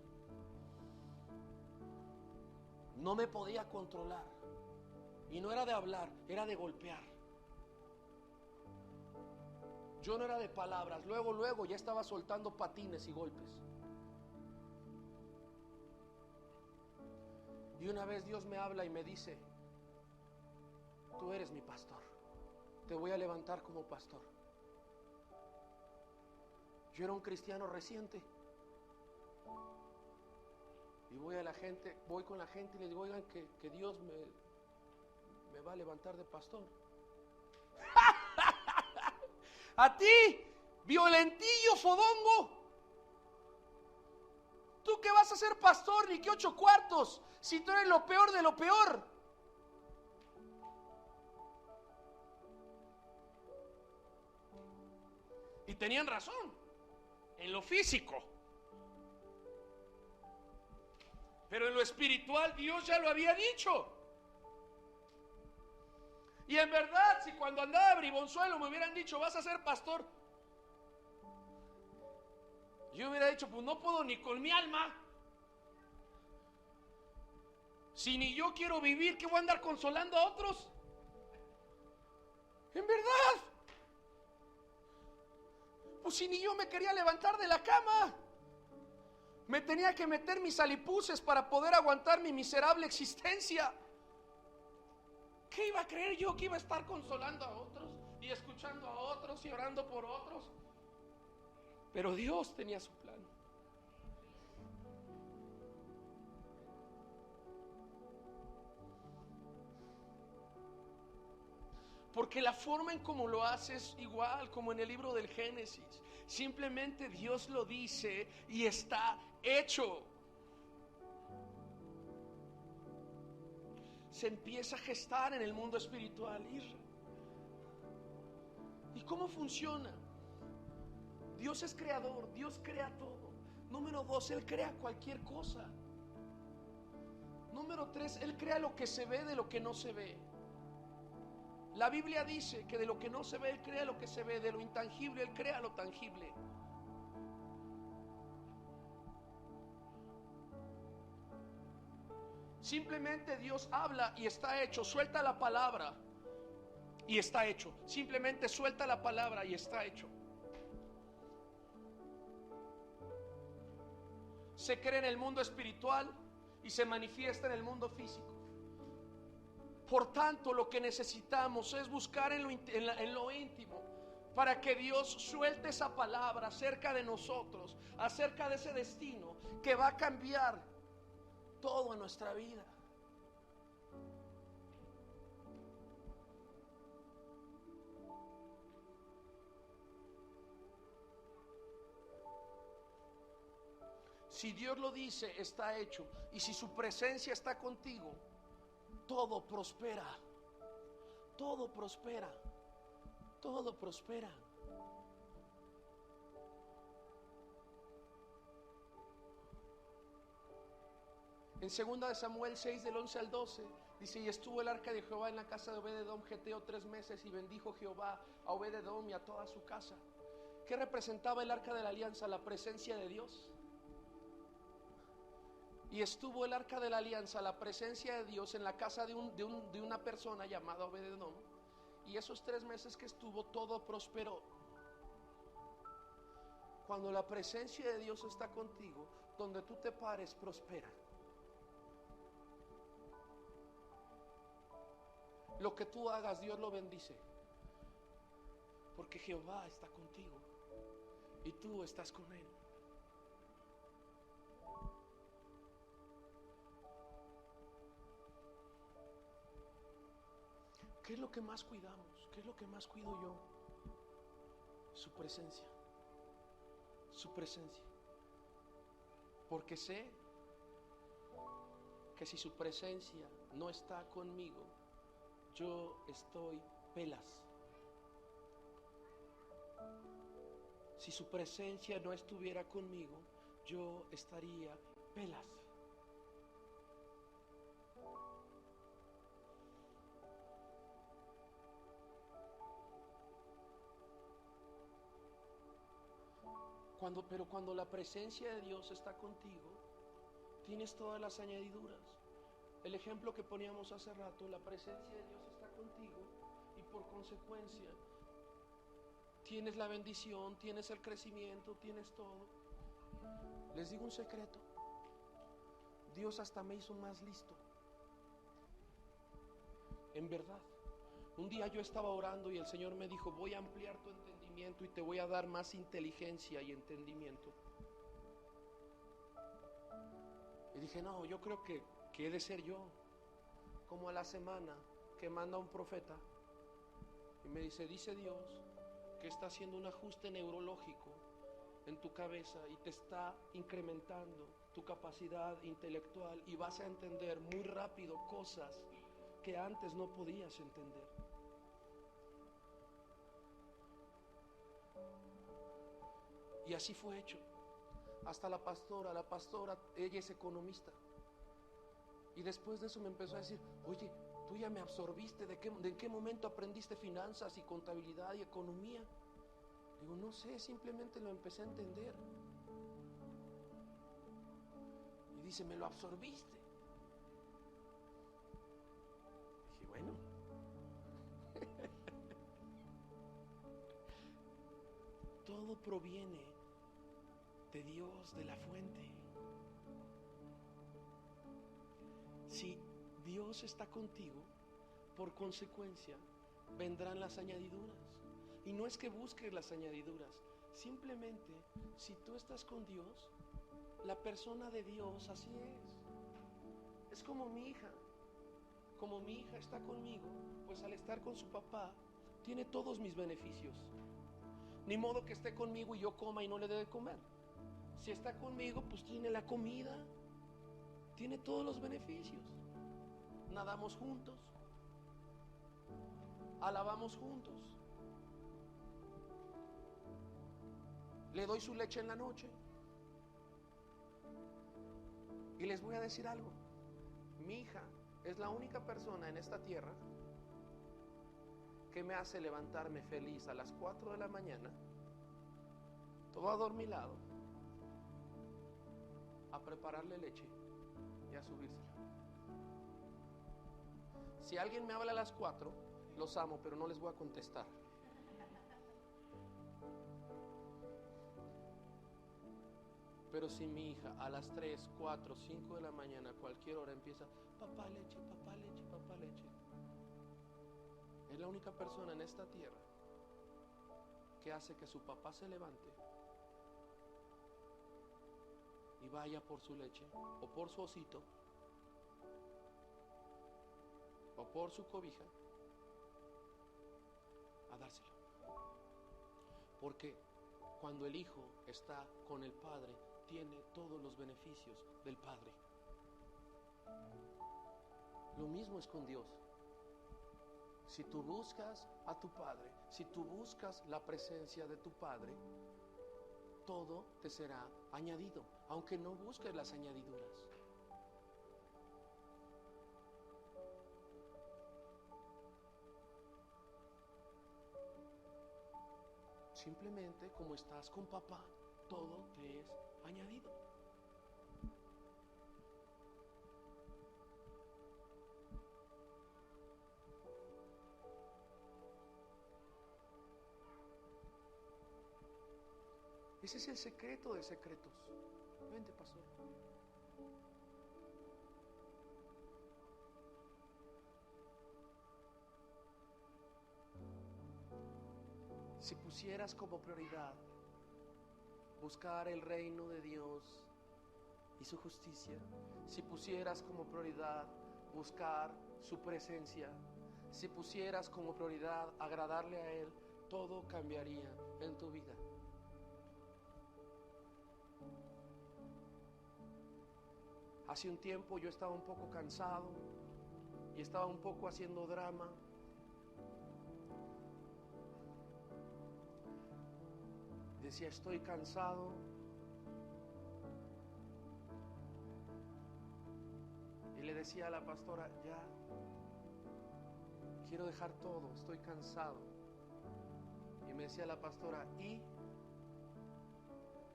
No me podía controlar. Y no era de hablar, era de golpear. Yo no era de palabras. Luego ya estaba soltando patines y golpes. Y una vez Dios me habla y me dice: tú eres mi pastor, te voy a levantar como pastor. Yo era un cristiano reciente. Y voy con la gente y les digo: oigan, que Dios me va a levantar de pastor. A ti, violentillo, fodongo, ¿tú qué vas a ser pastor? Ni que 8 cuartos, si tú eres lo peor de lo peor. Y tenían razón en lo físico, pero en lo espiritual Dios ya lo había dicho. Y en verdad, si cuando andaba bribonzuelo me hubieran dicho: vas a ser pastor, yo hubiera dicho: pues no puedo ni con mi alma. Si ni yo quiero vivir, ¿qué voy a andar consolando a otros? En verdad, pues si ni yo me quería levantar de la cama, me tenía que meter mis alipuses para poder aguantar mi miserable existencia. ¿Qué iba a creer yo que iba a estar consolando a otros y escuchando a otros y orando por otros? Pero Dios tenía su plan. Porque la forma en cómo lo hace es igual como en el libro del Génesis. Simplemente Dios lo dice y está hecho. Se empieza a gestar en el mundo espiritual. ¿Y cómo funciona? Dios es creador, Dios crea todo. Número 2, Él crea cualquier cosa. Número 3, Él crea lo que se ve de lo que no se ve. La Biblia dice que de lo que no se ve Él crea lo que se ve, de lo intangible Él crea lo tangible. Simplemente Dios habla y está hecho. Suelta la palabra y está hecho. Simplemente suelta la palabra y está hecho. Se crea en el mundo espiritual y se manifiesta en el mundo físico. Por tanto, lo que necesitamos es buscar en lo íntimo, para que Dios suelte esa palabra acerca de nosotros, acerca de ese destino que va a cambiar todo en nuestra vida. Si Dios lo dice, está hecho. Y si su presencia está contigo, todo prospera. Todo prospera. Todo prospera. En 2 de Samuel 6 del 11 al 12 dice: y estuvo el arca de Jehová en la casa de Obed-edom Geteo 3 meses, y bendijo Jehová a Obed-edom y a toda su casa. ¿Qué representaba el arca de la alianza? La presencia de Dios. Y estuvo el arca de la alianza, la presencia de Dios, en la casa de una persona llamada Obed-edom. Y esos 3 meses que estuvo, todo prosperó. Cuando la presencia de Dios está contigo, donde tú te pares, prospera. Lo que tú hagas, Dios lo bendice. Porque Jehová está contigo y tú estás con Él. ¿Qué es lo que más cuidamos? ¿Qué es lo que más cuido yo? Su presencia. Su presencia. Porque sé que si su presencia no está conmigo, yo estoy pelas. Si su presencia no estuviera conmigo, yo estaría pelas. Pero cuando la presencia de Dios está contigo, tienes todas las añadiduras. El ejemplo que poníamos hace rato, la presencia de Dios está contigo y por consecuencia tienes la bendición, tienes el crecimiento, tienes todo. Les digo un secreto, Dios hasta me hizo más listo. En verdad, un día yo estaba orando y el Señor me dijo, voy a ampliar tu entendimiento y te voy a dar más inteligencia y entendimiento. Y dije, no, yo creo que he de ser yo. Como a la semana que manda un profeta y me dice Dios que está haciendo un ajuste neurológico en tu cabeza y te está incrementando tu capacidad intelectual y vas a entender muy rápido cosas que antes no podías entender. Y así fue hecho. Hasta la pastora, ella es economista. Y después de eso me empezó a decir, oye, tú ya me absorbiste, ¿de en qué momento aprendiste finanzas y contabilidad y economía? Digo, no sé, simplemente lo empecé a entender. Y dice, me lo absorbiste. Dije, bueno. Todo proviene de Dios, de la fuente. Si Dios está contigo, por consecuencia, vendrán las añadiduras. Y no es que busques las añadiduras, simplemente, si tú estás con Dios, la persona de Dios así es. Es como mi hija. Como mi hija está conmigo, pues al estar con su papá, tiene todos mis beneficios. Ni modo que esté conmigo y yo coma y no le dé de comer. Si está conmigo, pues tiene la comida, tiene todos los beneficios. Nadamos juntos, alabamos juntos, le doy su leche en la noche. Y les voy a decir algo, mi hija es la única persona en esta tierra que me hace levantarme feliz a las 4 de la mañana, todo adormilado, a prepararle leche y a subírsela. Si alguien me habla a las 4, los amo, pero no les voy a contestar. Pero si mi hija a las 3, 4, 5 de la mañana, cualquier hora empieza, papá leche, papá leche, papá leche. Es la única persona en esta tierra que hace que su papá se levante y vaya por su leche o por su osito o por su cobija a dárselo. Porque cuando el hijo está con el padre, tiene todos los beneficios del padre. Lo mismo es con Dios. Si tú buscas a tu padre, si tú buscas la presencia de tu padre, todo te será añadido, aunque no busques las añadiduras. Simplemente como estás con papá, todo te es añadido. Ese es el secreto de secretos. Vente, pastor. Si pusieras como prioridad buscar el reino de Dios y su justicia, si pusieras como prioridad buscar su presencia, si pusieras como prioridad agradarle a Él, todo cambiaría en tu vida. Hace un tiempo yo estaba un poco cansado y estaba un poco haciendo drama. Decía, estoy cansado. Y le decía a la pastora, ya, quiero dejar todo, estoy cansado. Y me decía la pastora, ¿y?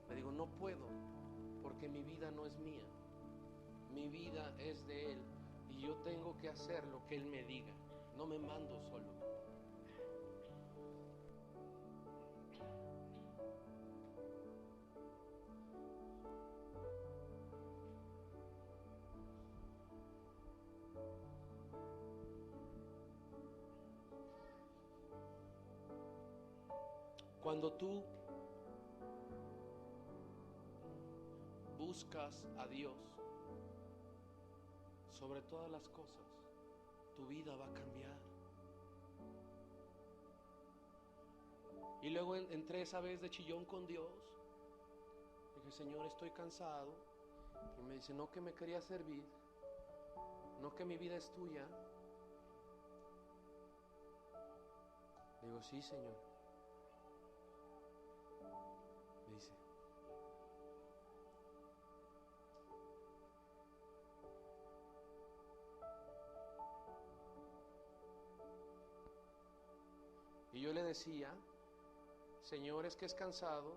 Le digo, no puedo, porque mi vida no es mía. Mi vida es de Él. Y yo tengo que hacer lo que Él me diga. No me mando solo. Cuando tú buscas a Dios sobre todas las cosas, tu vida va a cambiar. Y luego entré esa vez de chillón con Dios. Dije, Señor, estoy cansado. Y me dice, no, que me quería servir, no, que mi vida es tuya. Digo, sí, Señor. Me dice, y yo le decía, Señor, es que es cansado.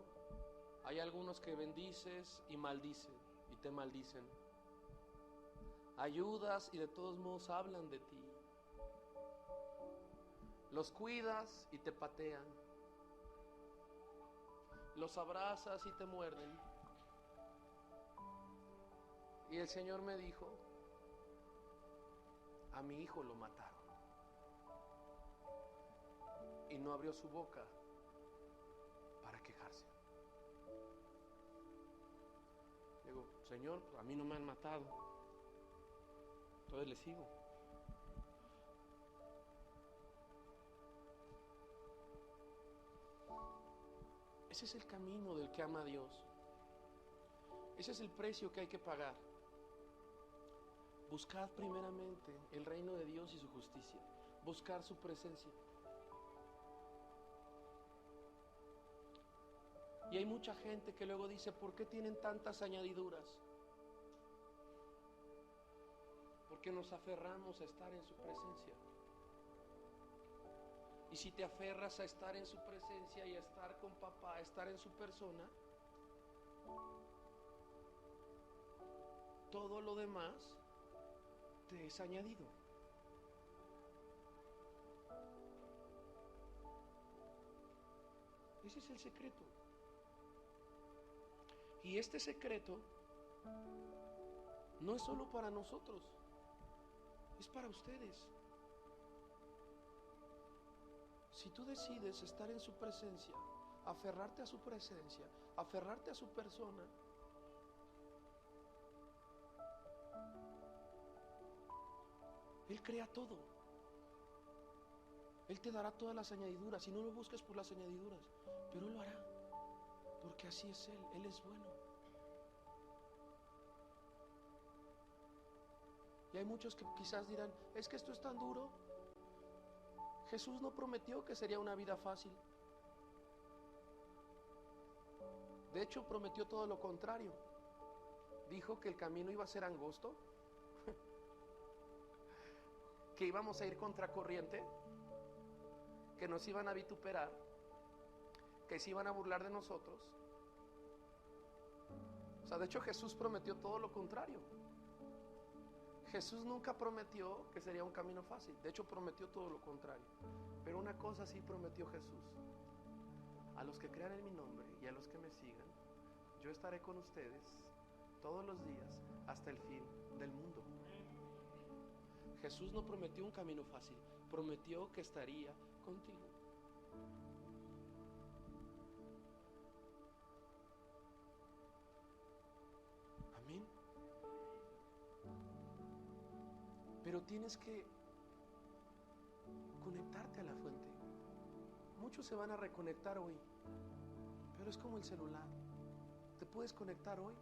Hay algunos que bendices y maldicen y te maldicen. Ayudas y de todos modos hablan de ti. Los cuidas y te patean. Los abrazas y te muerden. Y el Señor me dijo, a mi hijo lo mataron. Y no abrió su boca para quejarse. Digo, Señor, a mí no me han matado. Entonces le sigo. Ese es el camino del que ama a Dios. Ese es el precio que hay que pagar. Buscad primeramente el reino de Dios y su justicia. Buscar su presencia. Y hay mucha gente que luego dice, ¿por qué tienen tantas añadiduras? Porque nos aferramos a estar en su presencia. Y si te aferras a estar en su presencia y a estar con papá, a estar en su persona, todo lo demás te es añadido. Ese es el secreto. Y este secreto no es solo para nosotros, es para ustedes. Si tú decides estar en su presencia, aferrarte a su presencia, aferrarte a su persona, Él crea todo. Él te dará todas las añadiduras. Y no lo busques por las añadiduras, pero Él lo hará, porque así es Él. Él es bueno. Y hay muchos que quizás dirán, es que esto es tan duro. Jesús no prometió que sería una vida fácil. De hecho, prometió todo lo contrario. Dijo que el camino iba a ser angosto, que íbamos a ir contracorriente, que nos iban a vituperar, que se iban a burlar de nosotros. O sea, de hecho Jesús prometió todo lo contrario. Jesús nunca prometió que sería un camino fácil. De hecho, prometió todo lo contrario. Pero una cosa sí prometió Jesús: a los que crean en mi nombre y a los que me sigan, yo estaré con ustedes todos los días hasta el fin del mundo. Jesús no prometió un camino fácil, prometió que estaría contigo. Amén. Pero tienes que conectarte a la fuente. Muchos se van a reconectar hoy, pero es como el celular. Te puedes conectar hoy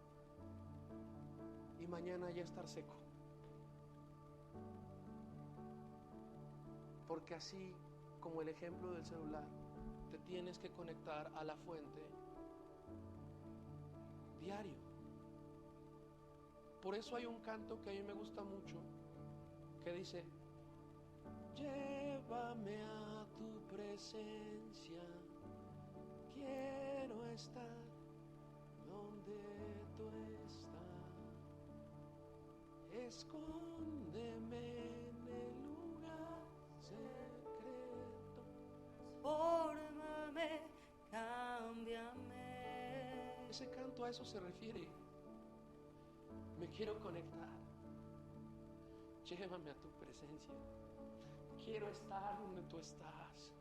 y mañana ya estar seco. Porque así como el ejemplo del celular, te tienes que conectar a la fuente diario. Por eso hay un canto que a mí me gusta mucho, que dice: llévame a tu presencia, quiero estar tú estás. Escóndeme en el lugar secreto. Fórmame, cámbiame. Ese canto a eso se refiere. Me quiero conectar. Llévame a tu presencia. Quiero estar donde tú estás.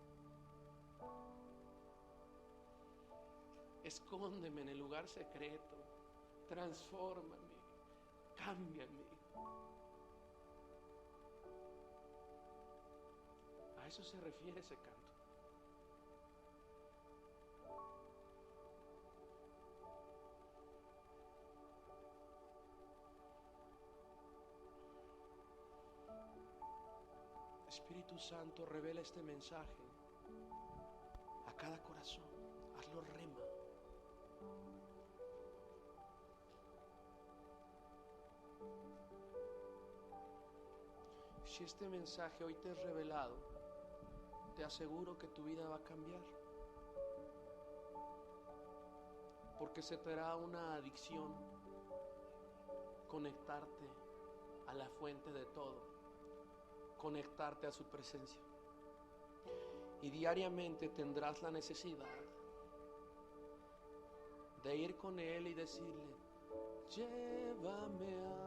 Escóndeme en el lugar secreto. Transfórmame. Cámbiame. A eso se refiere ese canto. Espíritu Santo, revela este mensaje a cada corazón. Hazlo rema. Si este mensaje hoy te es revelado, te aseguro que tu vida va a cambiar. Porque se te hará una adicción conectarte a la fuente de todo, conectarte a su presencia. Y diariamente tendrás la necesidad de ir con Él y decirle: llévame a